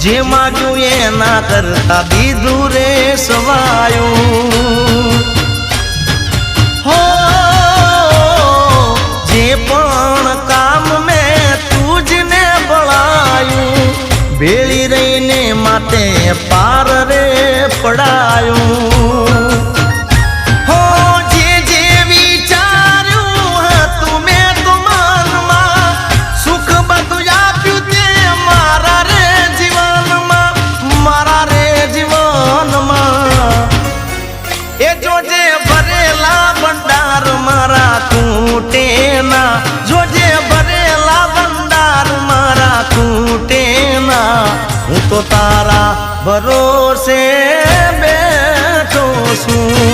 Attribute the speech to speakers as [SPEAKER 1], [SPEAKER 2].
[SPEAKER 1] જે માગ્યું એના કરતા દીધું રે સવાયું હો જે પણ કામ મેં તુજને બળાયું ભેળી રહીને માટે પાર રે પડાયું હો જે જે વિચાર્યું હતું મેં તો મનમાં સુખ બધું આપ્યું તે મારા રે જીવનમાં એ જોજે ભરેલા ભંડાર મારા તૂટે ના જોજે ભરેલા ભંડાર મારા તૂટે ના હું તો તારા ભરોસે બેઠો છું